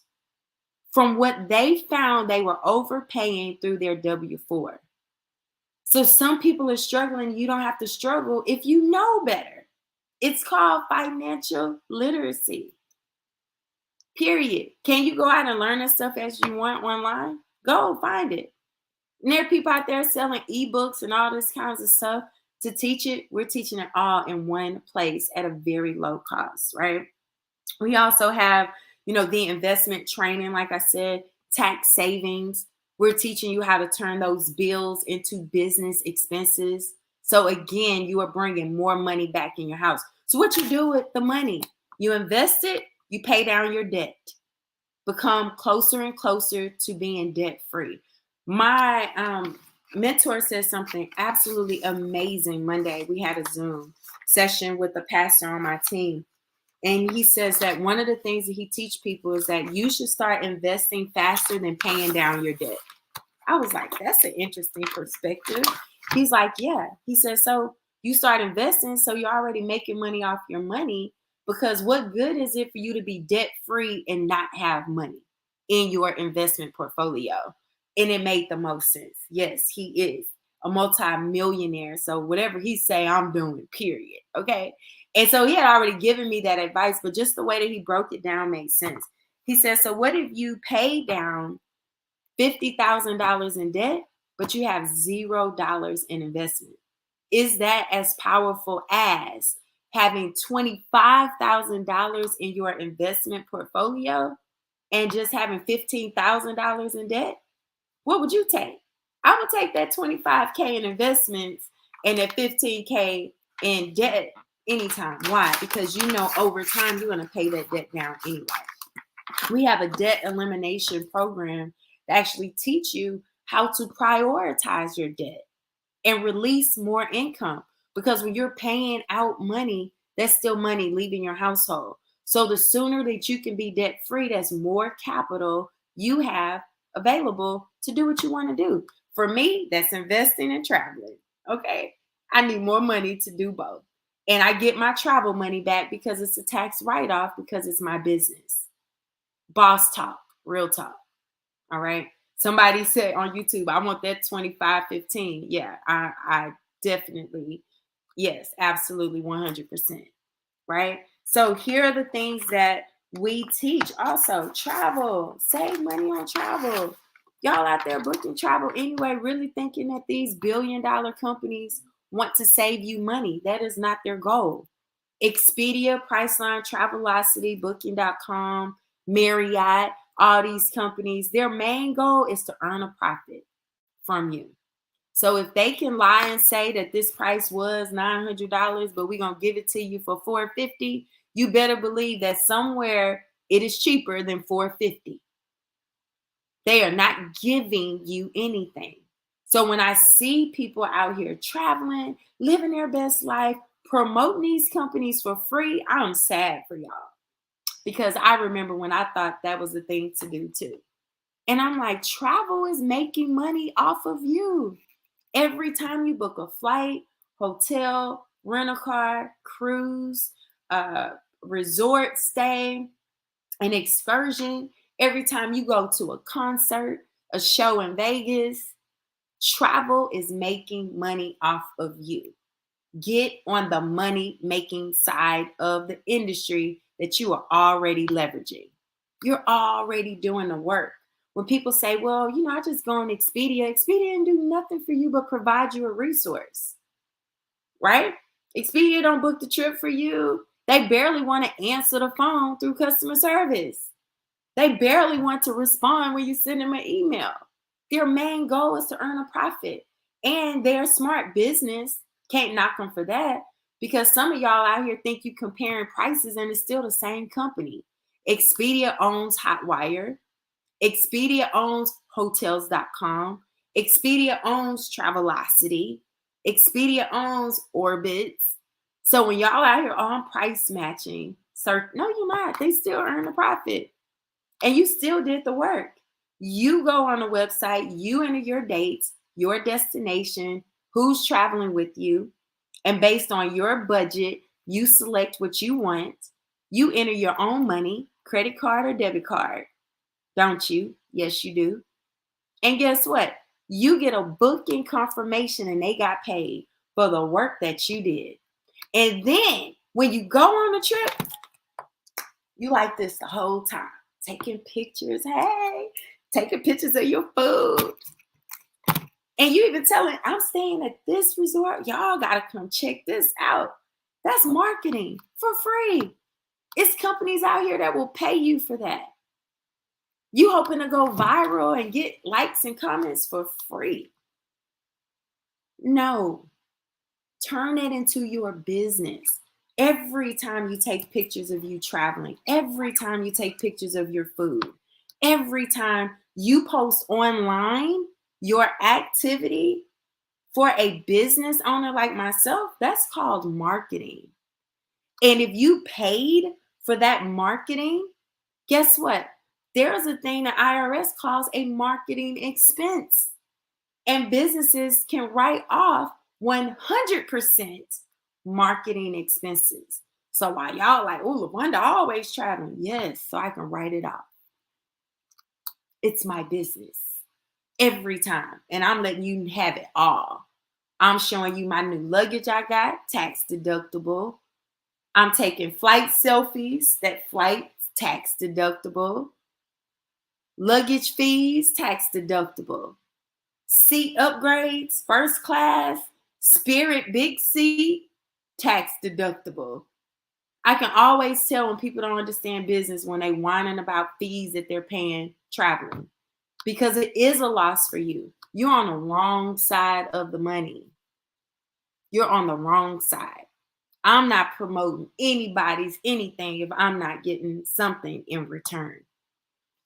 from what they found they were overpaying through their W-4. So some people are struggling. You don't have to struggle if you know better. It's called financial literacy. Period. Can you go out and learn this stuff as you want online? Go find it. And there are people out there selling ebooks and all this kinds of stuff to teach it. We're teaching it all in one place at a very low cost, right? We also have, the investment training, like I said, tax savings. We're teaching you how to turn those bills into business expenses. So again, you are bringing more money back in your house. So what you do with the money, you invest it, you pay down your debt, become closer and closer to being debt free. My mentor said something absolutely amazing Monday. We had a Zoom session with the pastor on my team. And he says that one of the things that he teach people is that you should start investing faster than paying down your debt. I was like, that's an interesting perspective. He's like, yeah. He says, so you start investing, so you're already making money off your money, because what good is it for you to be debt free and not have money in your investment portfolio? And it made the most sense. Yes, he is a multi-millionaire. So whatever he say, I'm doing, period. Okay. And so he had already given me that advice, but just the way that he broke it down made sense. He said, so what if you pay down $50,000 in debt, but you have $0 in investment? Is that as powerful as having $25,000 in your investment portfolio and just having $15,000 in debt? What would you take? I would take that 25K in investments and that 15K in debt anytime. Why? Because over time you're going to pay that debt down anyway. We have a debt elimination program that actually teach you how to prioritize your debt and release more income. Because when you're paying out money, that's still money leaving your household. So the sooner that you can be debt free, that's more capital you have available to do what you want to do. For me, that's investing and traveling. Okay. I need more money to do both. And I get my travel money back because it's a tax write off because it's my business. Boss talk, real talk. All right. Somebody said on YouTube, I want that 25-15. Yeah, I definitely, yes, absolutely 100%. Right. So here are the things that we teach. Also, travel, save money on travel. Y'all out there booking travel anyway, really thinking that these billion-dollar companies want to save you money. That is not their goal. Expedia, Priceline, Travelocity, Booking.com, Marriott, all these companies, their main goal is to earn a profit from you. So if they can lie and say that this price was $900, but we're going to give it to you for $450, you better believe that somewhere it is cheaper than $450. They are not giving you anything. So when I see people out here traveling, living their best life, promoting these companies for free, I'm sad for y'all. Because I remember when I thought that was the thing to do too. And I'm like, travel is making money off of you. Every time you book a flight, hotel, rent a car, cruise, resort stay, an excursion, every time you go to a concert, a show in Vegas, travel is making money off of you. Get on the money making side of the industry that you are already leveraging. You're already doing the work. When people say, well, I just go on Expedia didn't do nothing for you but provide you a resource, right? Expedia don't book the trip for you. They barely want to answer the phone through customer service. They barely want to respond when you send them an email. Their main goal is to earn a profit. And they're smart business. Can't knock them for that. Because some of y'all out here think you comparing prices and it's still the same company. Expedia owns Hotwire. Expedia owns Hotels.com. Expedia owns Travelocity. Expedia owns Orbitz. So when y'all out here on price matching, no, you're not. They still earn a profit. And you still did the work. You go on the website, you enter your dates, your destination, who's traveling with you. And based on your budget, you select what you want. You enter your own money, credit card or debit card. Don't you? Yes, you do. And guess what? You get a booking confirmation and they got paid for the work that you did. And then when you go on the trip, you like this the whole time. Taking pictures. Hey, taking pictures of your food. And you even telling, I'm staying at this resort. Y'all got to come check this out. That's marketing for free. It's companies out here that will pay you for that. You hoping to go viral and get likes and comments for free. No. Turn it into your business. Every time you take pictures of you traveling, every time you take pictures of your food, every time you post online your activity for a business owner like myself, that's called marketing. And if you paid for that marketing, guess what? There's a thing the IRS calls a marketing expense. And businesses can write off 100% marketing expenses. So while y'all like, oh, LaWanda always traveling. Yes, so I can write it off. It's my business every time. And I'm letting you have it all. I'm showing you my new luggage I got, tax deductible. I'm taking flight selfies, that flight's tax deductible. Luggage fees, tax deductible. Seat upgrades, first class, Spirit big seat, tax deductible. I can always tell when people don't understand business when they whining about fees that they're paying traveling, because it is a loss for you. You're on the wrong side of the money. You're on the wrong side. I'm not promoting anybody's anything if I'm not getting something in return.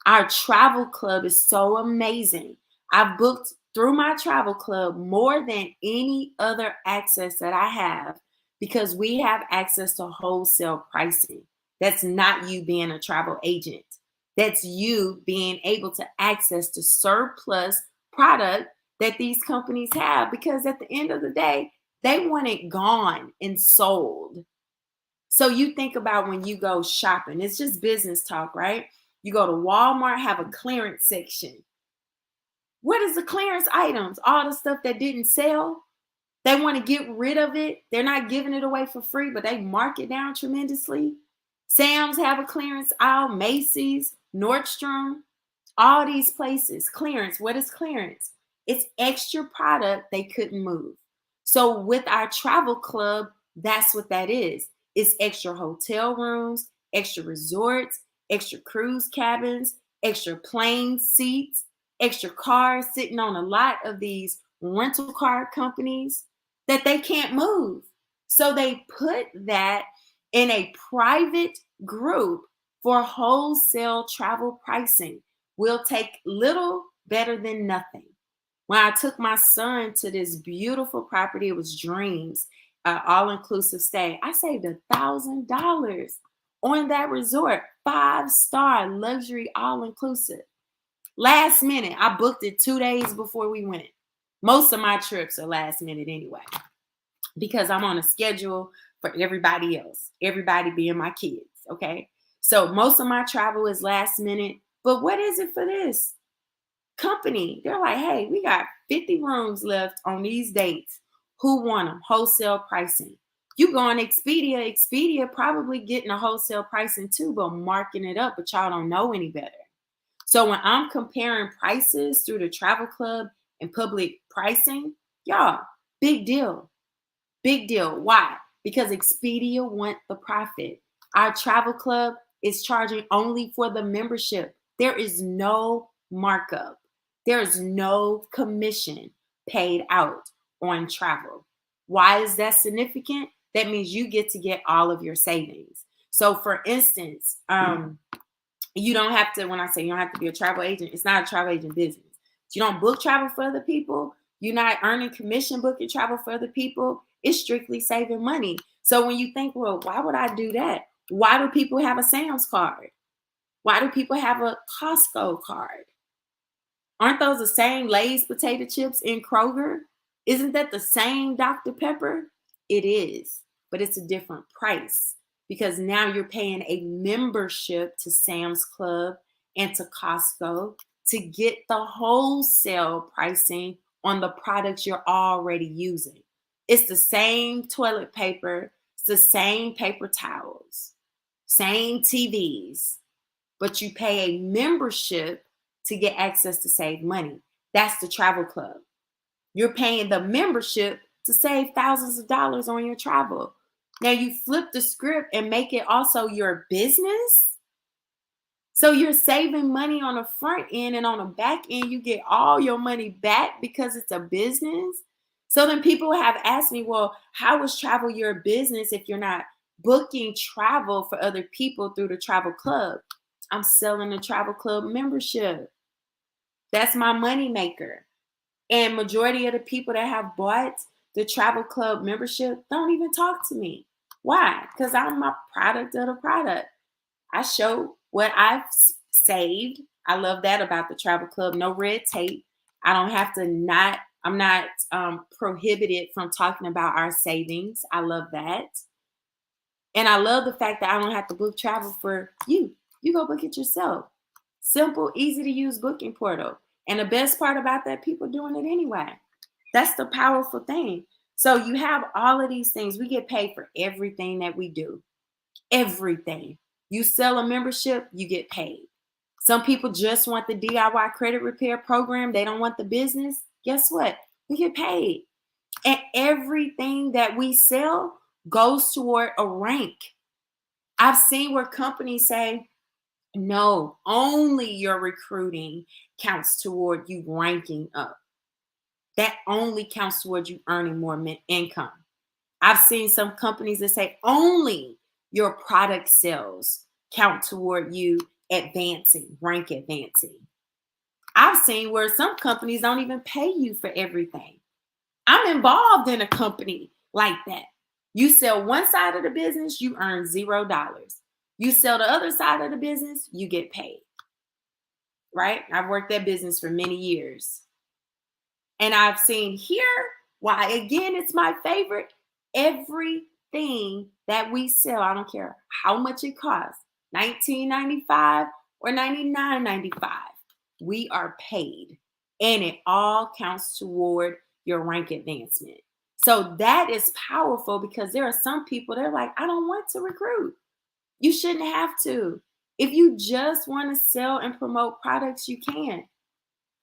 Our travel club is so amazing. I've booked through my travel club more than any other access that I have because we have access to wholesale pricing. That's not you being a travel agent. That's you being able to access the surplus product that these companies have, because at the end of the day, they want it gone and sold. So you think about when you go shopping, it's just business talk, right? You go to Walmart, have a clearance section. What is the clearance items? All the stuff that didn't sell. They want to get rid of it. They're not giving it away for free, but they mark it down tremendously. Sam's have a clearance aisle, Macy's, Nordstrom, all these places. Clearance. What is clearance? It's extra product they couldn't move. So with our travel club, that's what that is. It's extra hotel rooms, extra resorts, extra cruise cabins, extra plane seats, extra cars sitting on a lot of these rental car companies that they can't move. So they put that in a private group for wholesale travel pricing. We'll take little better than nothing. When I took my son to this beautiful property, it was Dreams, all-inclusive stay. I saved $1,000 on that resort, 5-star luxury all-inclusive. Last minute, I booked it 2 days before we went. Most of my trips are last minute anyway, because I'm on a schedule for everybody else, everybody being my kids, okay? So most of my travel is last minute, but what is it for this company? They're like, hey, we got 50 rooms left on these dates. Who want them? Wholesale pricing. You go on Expedia probably getting a wholesale pricing too, but marking it up, but y'all don't know any better. So when I'm comparing prices through the travel club and public pricing, y'all, big deal. Big deal. Why? Because Expedia want the profit. Our travel club is charging only for the membership. There is no markup. There is no commission paid out on travel. Why is that significant? That means you get all of your savings. So for instance, you don't have to, when I say you don't have to be a travel agent, it's not a travel agent business. You don't book travel for other people. You're not earning commission booking travel for other people. It's strictly saving money. So when you think, well, why would I do that? Why do people have a Sam's card? Why do people have a Costco card? Aren't those the same Lay's potato chips in Kroger? Isn't that the same Dr. Pepper? It is, but it's a different price because now you're paying a membership to Sam's Club and to Costco to get the wholesale pricing on the products you're already using. It's the same toilet paper, it's the same paper towels, same TVs, but you pay a membership to get access to save money. That's the travel club. You're paying the membership to save thousands of dollars on your travel. Now you flip the script and make it also your business. So you're saving money on the front end, and on the back end, you get all your money back because it's a business. So then people have asked me, well, how is travel your business if you're not booking travel for other people through the travel club? I'm selling the travel club membership. That's my money maker. And majority of the people that have bought the travel club membership don't even talk to me. Why? Because I'm a product of the product. I show what I've saved. I love that about the travel club. No red tape. I don't have to I'm not prohibited from talking about our savings. I love that. And I love the fact that I don't have to book travel for you. You go book it yourself. Simple, easy to use booking portal. And the best part about that, people doing it anyway. That's the powerful thing. So you have all of these things. We get paid for everything that we do. Everything. You sell a membership, you get paid. Some people just want the DIY credit repair program. They don't want the business. Guess what? We get paid. And everything that we sell goes toward a rank. I've seen where companies say, no, only your recruiting counts toward you ranking up. That only counts toward you earning more income. I've seen some companies that say only your product sales count toward you advancing, rank advancing. I've seen where some companies don't even pay you for everything. I'm involved in a company like that. You sell one side of the business, you earn $0. You sell the other side of the business, you get paid. right? I've worked that business for many years. And I've seen here why, again, it's my favorite. Everything that we sell, I don't care how much it costs, 19.95 or 99.95, we are paid. And it all counts toward your rank advancement. So that is powerful because there are some people they're like, I don't want to recruit. You shouldn't have to. If you just want to sell and promote products, you can.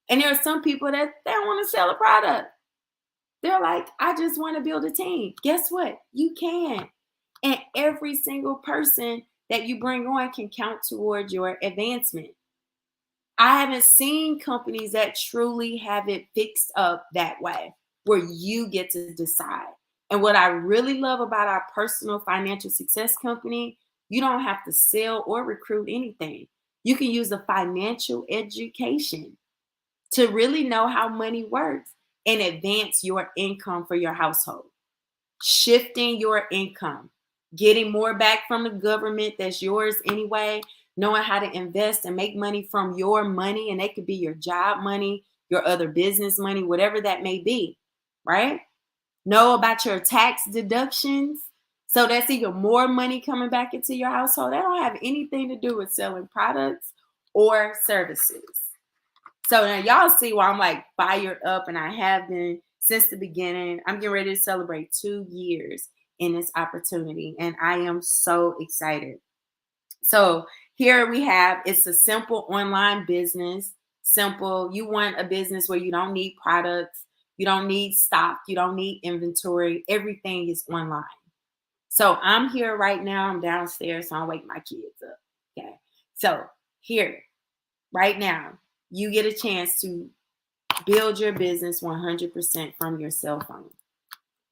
And there are some people that they don't want to sell a product. They're like, I just want to build a team. Guess what? You can. And every single person that you bring on can count towards your advancement. I haven't seen companies that truly have it fixed up that way, where you get to decide. And what I really love about our personal financial success company, you don't have to sell or recruit anything. You can use a financial education to really know how money works and advance your income for your household. Shifting your income, getting more back from the government that's yours anyway, knowing how to invest and make money from your money. And it could be your job money, your other business money, whatever that may be, right? Know about your tax deductions. So that's even more money coming back into your household. That don't have anything to do with selling products or services. So now y'all see why I'm like fired up, and I have been since the beginning. I'm getting ready to celebrate 2 years in this opportunity, and I am so excited. So here we have, it's a simple online business. Simple. You want a business where you don't need products, you don't need stock, you don't need inventory. Everything is online. So I'm here right now. I'm downstairs, so I'll wake my kids up. Okay. So here, right now, you get a chance to build your business 100% from your cell phone.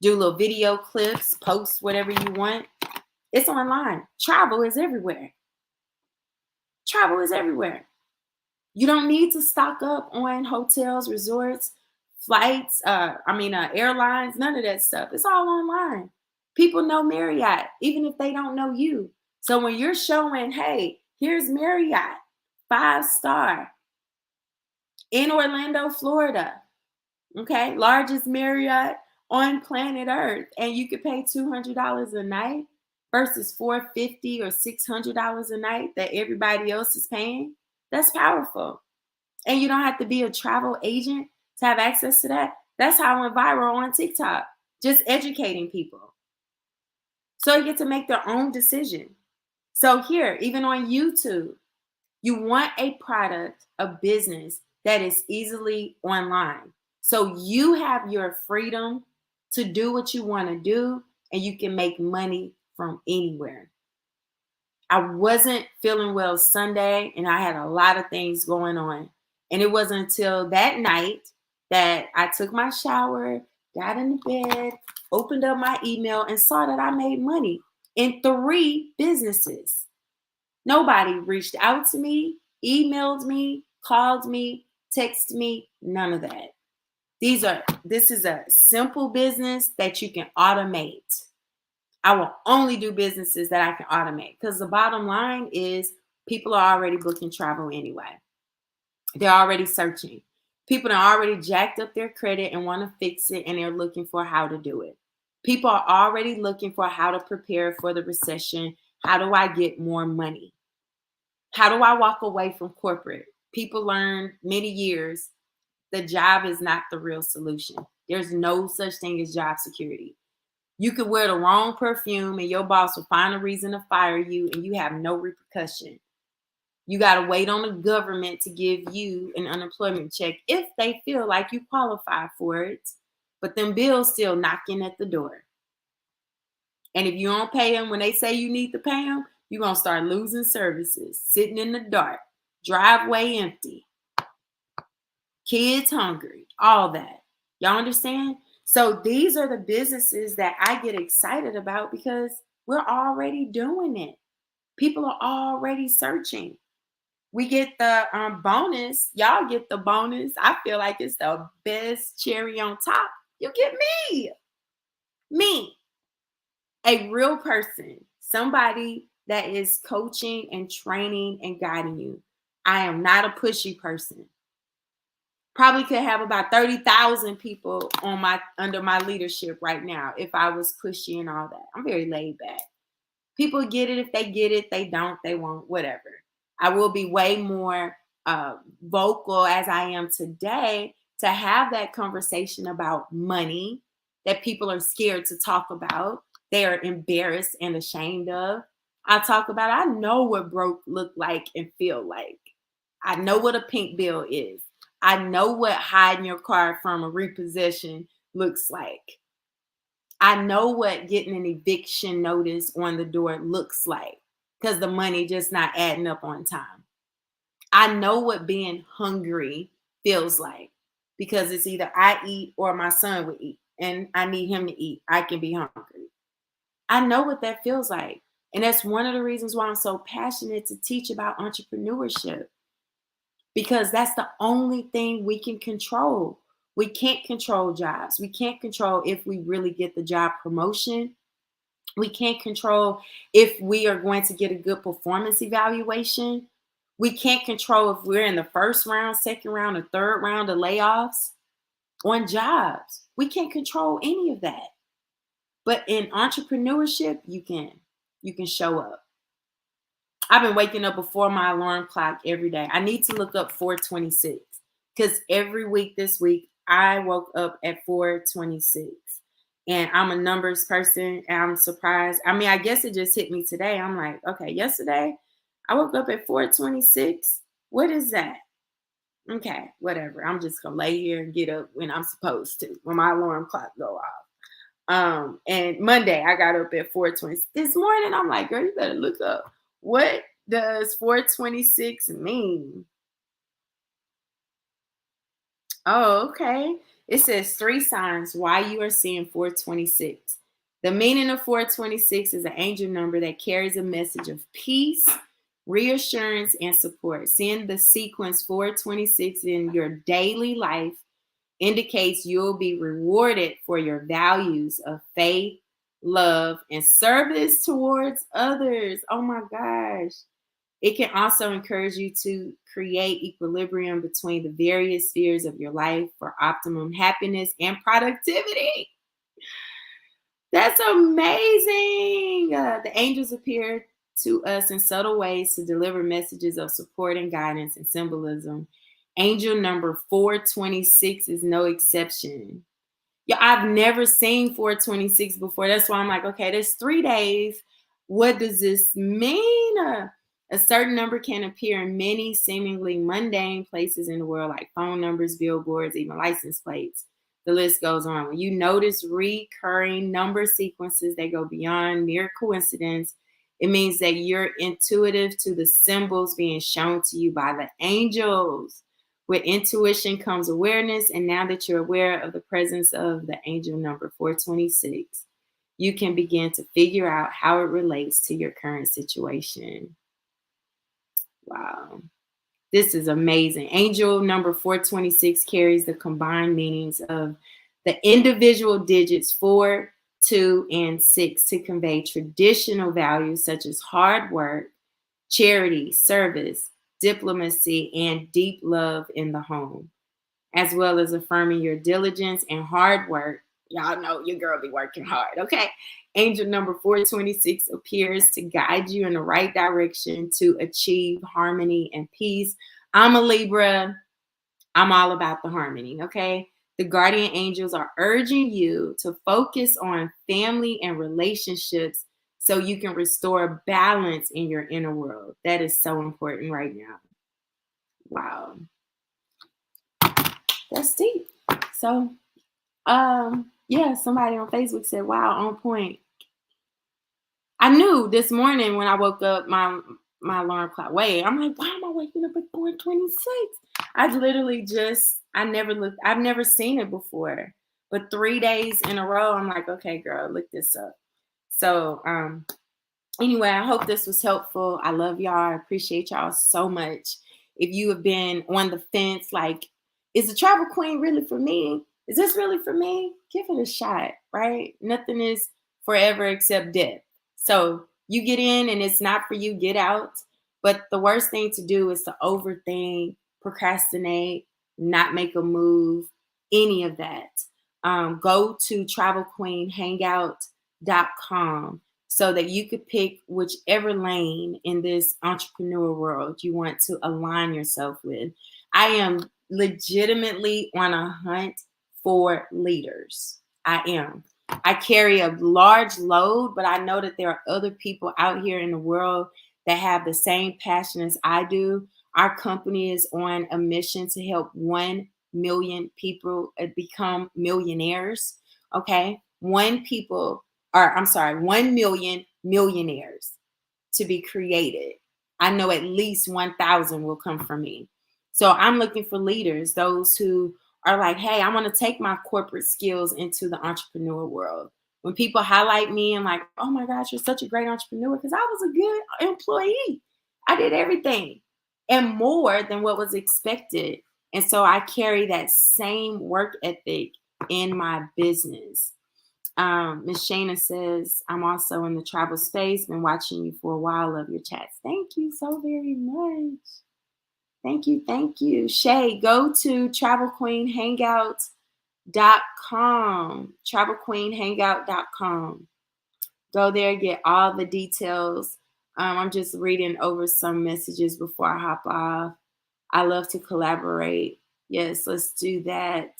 Do little video clips, post whatever you want. It's online. Travel is everywhere. Travel is everywhere. You don't need to stock up on hotels, resorts, flights, airlines, none of that stuff. It's all online. People know Marriott, even if they don't know you. So when you're showing, hey, here's Marriott, 5-star in Orlando, Florida, okay, largest Marriott on planet Earth, and you could pay $200 a night versus $450 or $600 a night that everybody else is paying. That's powerful. And you don't have to be a travel agent to have access to that. That's how I went viral on TikTok, just educating people. So you get to make their own decision. So here, even on YouTube, you want a product, a business that is easily online. So you have your freedom to do what you want to do, and you can make money from anywhere. I wasn't feeling well Sunday, and I had a lot of things going on. And it wasn't until that night that I took my shower, got in the bed, opened up my email, and saw that I made money in 3 businesses. Nobody reached out to me, emailed me, called me, texted me, none of that. This is a simple business that you can automate. I will only do businesses that I can automate, because the bottom line is people are already booking travel anyway. They're already searching. People are already jacked up their credit and want to fix it, and they're looking for how to do it. People are already looking for how to prepare for the recession. How do I get more money? How do I walk away from corporate? People learned many years the job is not the real solution. There's no such thing as job security. You could wear the wrong perfume and your boss will find a reason to fire you, and you have no repercussion. You got to wait on the government to give you an unemployment check if they feel like you qualify for it. But them bills still knocking at the door. And if you don't pay them when they say you need to pay them, you're going to start losing services, sitting in the dark, driveway empty, kids hungry, all that. Y'all understand? So these are the businesses that I get excited about because we're already doing it. People are already searching. We get the bonus. Y'all get the bonus. I feel like it's the best cherry on top. You get me, a real person, somebody that is coaching and training and guiding you. I am not a pushy person. Probably could have about 30,000 people under my leadership right now if I was pushy and all that. I'm very laid back. People get it if they get it. They don't, they won't, whatever. I will be way more vocal as I am today to have that conversation about money that people are scared to talk about. They are embarrassed and ashamed of. I talk about, I know what broke look like and feel like. I know what a pink bill is. I know what hiding your car from a repossession looks like. I know what getting an eviction notice on the door looks like because the money just not adding up on time. I know what being hungry feels like because it's either I eat or my son would eat and I need him to eat. I can be hungry. I know what that feels like. And that's one of the reasons why I'm so passionate to teach about entrepreneurship, because that's the only thing we can control. We can't control jobs. We can't control if we really get the job promotion. We can't control if we are going to get a good performance evaluation. We can't control if we're in the first round, second round, or third round of layoffs on jobs. We can't control any of that. But in entrepreneurship, you can. You can show up. I've been waking up before my alarm clock every day. I need to look up 426 because every week this week, I woke up at 426. And I'm a numbers person and I'm surprised. I mean, I guess it just hit me today. I'm like, okay, yesterday I woke up at 426. What is that? Okay, whatever. I'm just gonna lay here and get up when I'm supposed to, when my alarm clock go off. And Monday I got up at 4:20 this morning. I'm like, girl, you better look up what does 426 mean. Oh, okay. It says 3 signs why you are seeing 426. The meaning of 426 is an angel number that carries a message of peace, reassurance, and support. Seeing the sequence 426 in your daily life indicates you'll be rewarded for your values of faith, love, and service towards others. Oh my gosh. It can also encourage you to create equilibrium between the various spheres of your life for optimum happiness and productivity. That's amazing. The angels appear to us in subtle ways to deliver messages of support and guidance and symbolism. Angel number 426 is no exception. Yeah, I've never seen 426 before. That's why I'm like, okay, there's 3 days. What does this mean? A certain number can appear in many seemingly mundane places in the world, like phone numbers, billboards, even license plates. The list goes on. When you notice recurring number sequences that go beyond mere coincidence, it means that you're intuitive to the symbols being shown to you by the angels. With intuition comes awareness, and now that you're aware of the presence of the angel number 426, you can begin to figure out how it relates to your current situation. Wow. This is amazing. Angel number 426 carries the combined meanings of the individual digits 4, 2, and 6 to convey traditional values such as hard work, charity, service, diplomacy, and deep love in the home, as well as affirming your diligence and hard work. Y'all know your girl be working hard, okay? Angel number 426 appears to guide you in the right direction to achieve harmony and peace. I'm a Libra. I'm all about the harmony, okay? The guardian angels are urging you to focus on family and relationships so you can restore balance in your inner world. That is so important right now. Wow. That's deep. So, yeah, somebody on Facebook said, wow, on point. I knew this morning when I woke up, my alarm clock. Wait, I'm like, why am I waking up at 426? I've never seen it before. But 3 days in a row, I'm like, okay, girl, look this up. So anyway, I hope this was helpful. I love y'all. I appreciate y'all so much. If you have been on the fence, like, is the travel queen really for me? Is this really for me? Give it a shot, right? Nothing is forever except death. So you get in and it's not for you, get out. But the worst thing to do is to overthink, procrastinate, not make a move, any of that. Go to travelqueenhangout.com so that you could pick whichever lane in this entrepreneur world you want to align yourself with. I am legitimately on a hunt for leaders. I am. I carry a large load, but I know that there are other people out here in the world that have the same passion as I do. Our company is on a mission to help 1 million people become millionaires. Okay. 1 million millionaires to be created. I know at least 1,000 will come from me. So I'm looking for leaders, those who are like, hey, I want to take my corporate skills into the entrepreneur world. When people highlight me and like, oh my gosh, you're such a great entrepreneur, because I was a good employee. I did everything and more than what was expected. And so I carry that same work ethic in my business. Miss Shana says, I'm also in the travel space, been watching you for a while, love your chats. Thank you so very much. Thank you. Thank you. Shay, go to travelqueenhangout.com. Travelqueenhangout.com. Go there, get all the details. I'm just reading over some messages before I hop off. I love to collaborate. Yes, let's do that.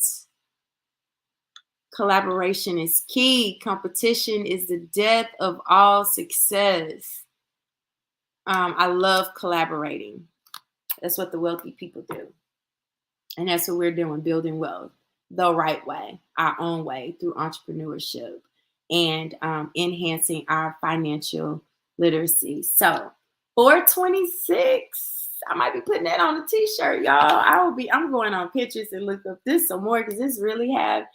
Collaboration is key. Competition is the death of all success. I love collaborating. That's what the wealthy people do. And that's what we're doing, building wealth the right way, our own way, through entrepreneurship and enhancing our financial literacy. So 426, I might be putting that on a t-shirt, y'all. I'm going on Pinterest and look up this some more, because this really have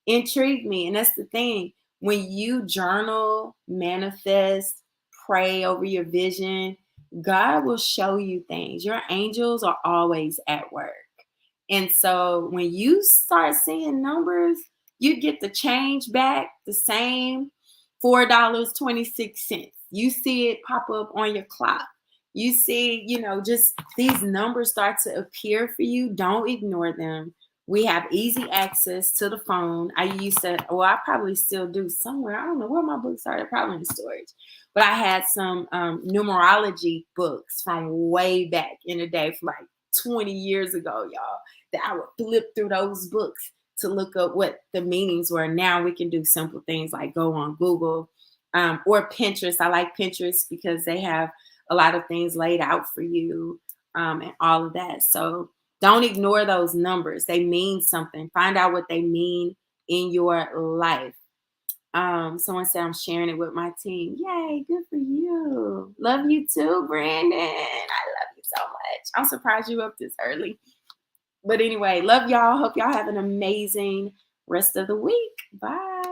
intrigued me. And that's the thing. When you journal, manifest, pray over your vision, God will show you things. Your angels are always at work. And so when you start seeing numbers, you get the change back the same $4.26. You see it pop up on your clock. You see, just these numbers start to appear for you. Don't ignore them. We have easy access to the phone. I probably still do somewhere. I don't know where my books are. They're probably in storage. But I had some numerology books from way back in the day, from like 20 years ago, y'all, that I would flip through those books to look up what the meanings were. Now we can do simple things like go on Google or Pinterest. I like Pinterest because they have a lot of things laid out for you and all of that. So don't ignore those numbers. They mean something. Find out what they mean in your life. Someone said I'm sharing it with my team. Yay, good for you. Love you too, Brandon. I love you so much. I'm surprised you up this early. But anyway, love y'all. Hope y'all have an amazing rest of the week. Bye.